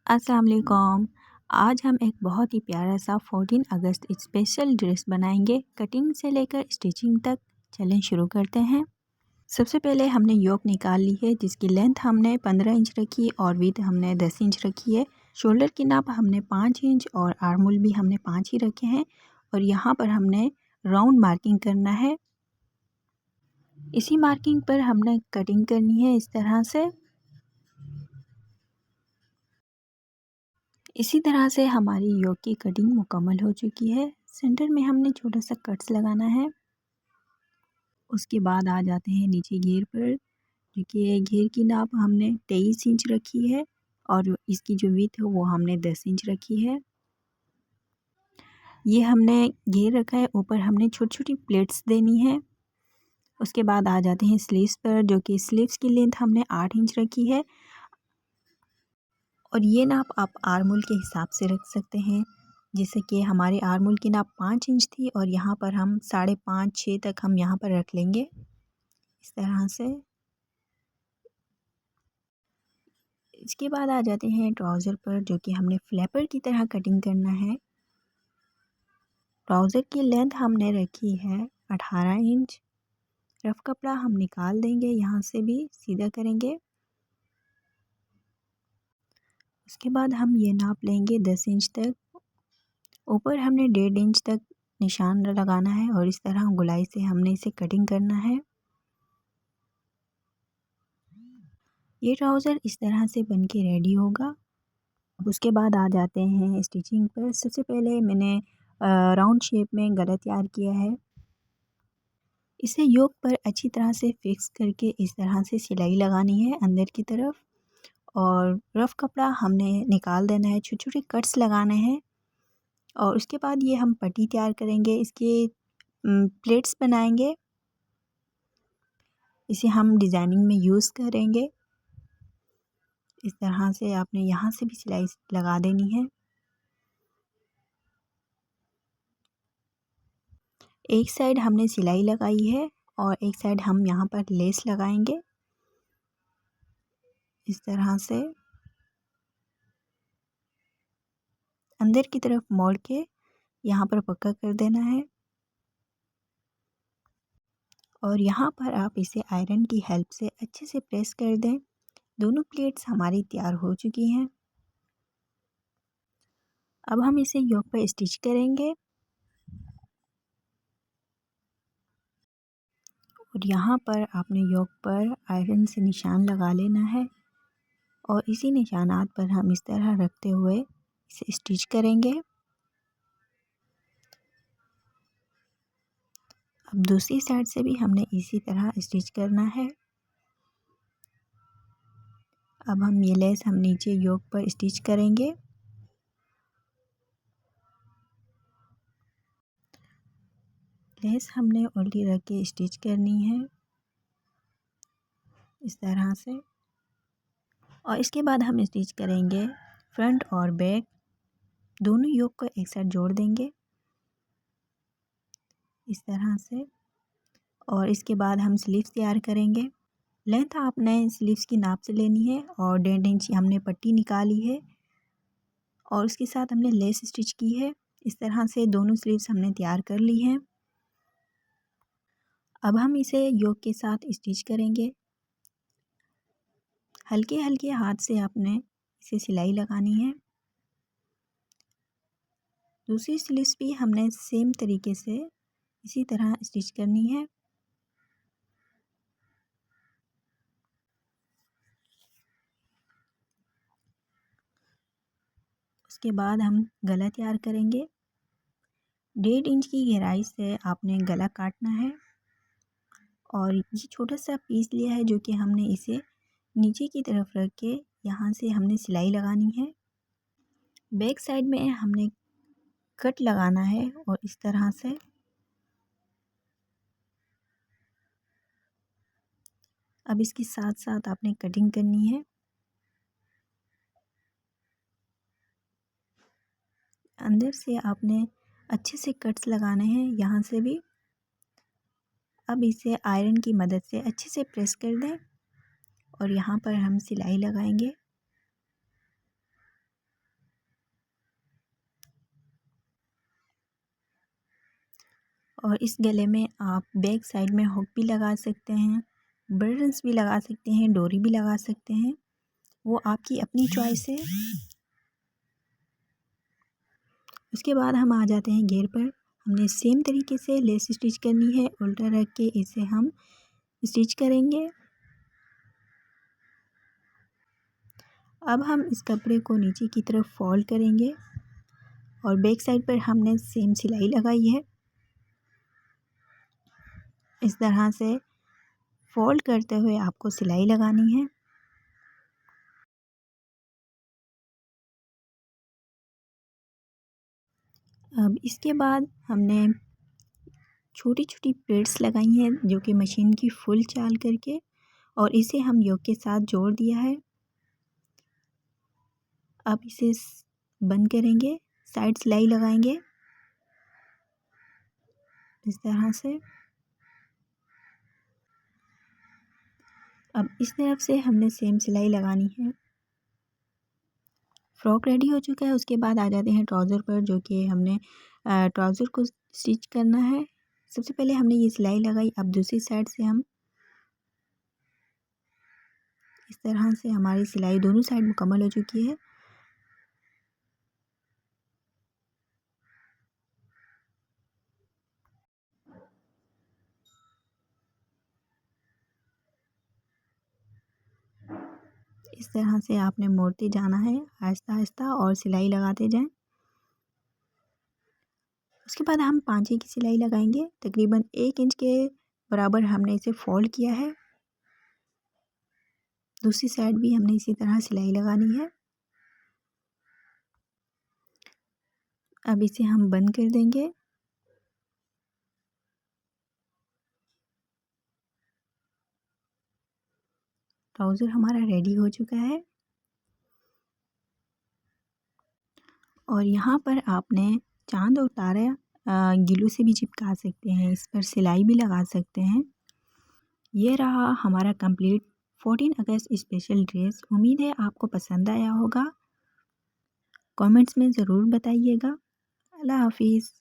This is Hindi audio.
अस्सलाम वालेकुम। आज हम एक बहुत ही प्यारा सा 14 अगस्त स्पेशल ड्रेस बनाएंगे। कटिंग से लेकर स्टिचिंग तक चलें शुरू करते हैं। सबसे पहले हमने योक निकाल ली है, जिसकी लेंथ हमने 15 इंच रखी और विड्थ हमने 10 इंच रखी है। शोल्डर की नाप हमने 5 इंच और आर्म होल भी हमने 5 ही रखे हैं। और यहाँ पर हमने राउंड मार्किंग करना है। इसी मार्किंग पर हमने कटिंग करनी है इस तरह से। इसी तरह से हमारी योक की कटिंग मुकम्मल हो चुकी है। सेंटर में हमने छोटा सा कट्स लगाना है। उसके बाद आ जाते हैं नीचे घेर पर, क्योंकि घेर की नाप हमने 23 इंच रखी है और इसकी जो विड्थ है वो हमने 10 इंच रखी है। ये हमने घेर रखा है, ऊपर हमने छोटी छोटी प्लेट्स देनी है। उसके बाद आ जाते हैं स्लीव्स पर, जो कि स्लीव्स की लेंथ हमने 8 इंच रखी है और ये नाप आप आर्म होल के हिसाब से रख सकते हैं। जैसे कि हमारे आर्म होल की नाप 5 इंच थी और यहाँ पर हम 5.5-6 तक हम यहाँ पर रख लेंगे इस तरह से। इसके बाद आ जाते हैं ट्राउज़र पर, जो कि हमने फ्लैपर की तरह कटिंग करना है। ट्राउज़र की लेंथ हमने रखी है 18 इंच। रफ़ कपड़ा हम निकाल देंगे, यहाँ से भी सीधा करेंगे। उसके बाद हम ये नाप लेंगे 10 इंच तक। ऊपर हमने 1.5 इंच तक निशान लगाना है और इस तरह गोलाई से हमने इसे कटिंग करना है। ये ट्राउज़र इस तरह से बन के रेडी होगा। अब उसके बाद आ जाते हैं स्टिचिंग पर। सबसे पहले मैंने राउंड शेप में गला तैयार किया है। इसे योक पर अच्छी तरह से फिक्स करके इस तरह से सिलाई लगानी है अंदर की तरफ और रफ़ कपड़ा हमने निकाल देना है, छोटे छोटे कट्स लगाने हैं और उसके बाद ये हम पट्टी तैयार करेंगे। इसके प्लेट्स बनाएंगे, इसे हम डिज़ाइनिंग में यूज़ करेंगे। इस तरह से आपने यहाँ से भी सिलाई लगा देनी है। एक साइड हमने सिलाई लगाई है और एक साइड हम यहाँ पर लेस लगाएंगे इस तरह से अंदर की तरफ मोड़ के यहाँ पर पक्का कर देना है। और यहाँ पर आप इसे आयरन की हेल्प से अच्छे से प्रेस कर दें। दोनों प्लेट्स हमारी तैयार हो चुकी हैं। अब हम इसे योक पर स्टिच करेंगे और यहाँ पर आपने योक पर आयरन से निशान लगा लेना है और इसी निशानात पर हम इस तरह रखते हुए इसे स्टिच करेंगे। अब दूसरी साइड से भी हमने इसी तरह स्टिच करना है। अब हम ये लेस हम नीचे योक पर स्टिच करेंगे। लेस हमने उल्टी रख के स्टिच करनी है इस तरह से और इसके बाद हम स्टिच करेंगे फ्रंट और बैक दोनों योक को एक साथ जोड़ देंगे इस तरह से। और इसके बाद हम स्लीव्स तैयार करेंगे। लेंथ आपने स्लीव्स की नाप से लेनी है और 1.5 इंच हमने पट्टी निकाली है और उसके साथ हमने लेस स्टिच की है। इस तरह से दोनों स्लीव्स हमने तैयार कर ली हैं। अब हम इसे योक के साथ स्टिच करेंगे। हल्के हल्के हाथ से आपने इसे सिलाई लगानी है। दूसरी स्लीव्स भी हमने सेम तरीके से इसी तरह स्टिच करनी है। उसके बाद हम गला तैयार करेंगे। 1.5 इंच की गहराई से आपने गला काटना है और ये छोटा सा पीस लिया है, जो कि हमने इसे नीचे की तरफ रख के यहाँ से हमने सिलाई लगानी है। बैक साइड में हमने कट लगाना है और इस तरह से अब इसके साथ साथ आपने कटिंग करनी है। अंदर से आपने अच्छे से कट्स लगाने हैं यहाँ से भी। अब इसे आयरन की मदद से अच्छे से प्रेस कर दें और यहाँ पर हम सिलाई लगाएंगे। और इस गले में आप बैक साइड में हुक भी लगा सकते हैं, बटन्स भी लगा सकते हैं, डोरी भी लगा सकते हैं, वो आपकी अपनी चॉइस है। उसके बाद हम आ जाते हैं घेर पर। हमने सेम तरीके से लेस स्टिच करनी है, उल्टा रख के इसे हम स्टिच करेंगे। अब हम इस कपड़े को नीचे की तरफ फोल्ड करेंगे और बैक साइड पर हमने सेम सिलाई लगाई है। इस तरह से फोल्ड करते हुए आपको सिलाई लगानी है। अब इसके बाद हमने छोटी छोटी प्लेट्स लगाई हैं जो कि मशीन की फुल चाल करके, और इसे हम योक के साथ जोड़ दिया है। अब इसे बंद करेंगे, साइड सिलाई लगाएंगे इस तरह से। अब इस तरफ से हमने सेम सिलाई लगानी है। फ्रॉक रेडी हो चुका है। उसके बाद आ जाते हैं ट्राउज़र पर, जो कि हमने ट्राउज़र को स्टिच करना है। सबसे पहले हमने ये सिलाई लगाई। अब दूसरी साइड से हम इस तरह से, हमारी सिलाई दोनों साइड मुकम्मल हो चुकी है। इस तरह से आपने मोड़ते जाना है आहिस्ता आहिस्ता और सिलाई लगाते जाएं। उसके बाद हम पांचे की सिलाई लगाएंगे। तकरीबन 1 इंच के बराबर हमने इसे फोल्ड किया है। दूसरी साइड भी हमने इसी तरह सिलाई लगानी है। अब इसे हम बंद कर देंगे। ट्राउज़र हमारा रेडी हो चुका है और यहाँ पर आपने चांद और तारे गिलू से भी चिपका सकते हैं, इस पर सिलाई भी लगा सकते हैं। ये रहा हमारा कंप्लीट 14 अगस्त स्पेशल ड्रेस। उम्मीद है आपको पसंद आया होगा। कमेंट्स में ज़रूर बताइएगा। अल्लाह हाफिज़।